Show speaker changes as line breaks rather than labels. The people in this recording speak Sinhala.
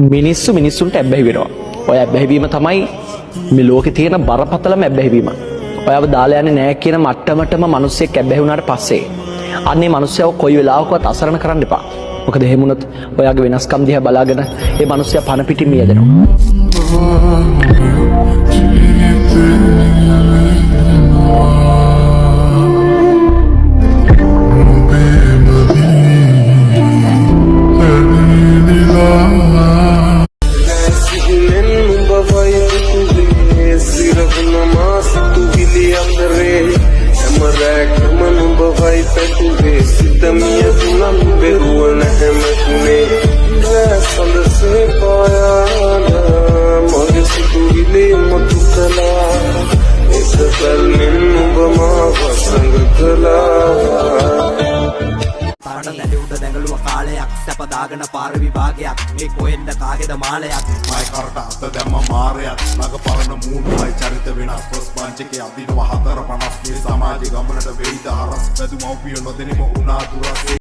මිනිස්සු මිනිස්සුන්ට ඇබ්බැහි වෙනවා. ඔය ඇබ්බැහි වීම තමයි මේ ලෝකේ තියෙන බරපතලම ඇබ්බැහි වීම. ඔයව දාලා යන්නේ නැහැ කියන මට්ටමටම මිනිස්සෙක් ඇබ්බැහි වුණාට පස්සේ අන්නේ මිනිස්සයව කොයි වෙලාවකවත් අසරණ කරන්න එපා. මොකද එහෙම වුණොත් ඔයාගේ වෙනස්කම් දිහා බලාගෙන ඒ මිනිස්සයා පණ පිටින් මියදෙනවා.
කාලයක් සැපදාගෙන පාර විභාගයක් මේ කොහෙන්ද කාගේද මාලයක් මයි කරට අත දැම්ම මාරයක් ළඟ පරණ මූණුයි චරිත වෙනස් පොස් පංචකේ අදිනවා 450 මේ සමාජ ගමනට වෙයිද හරස් බැදු මව්පිය නොදෙනිම උනා දුරස්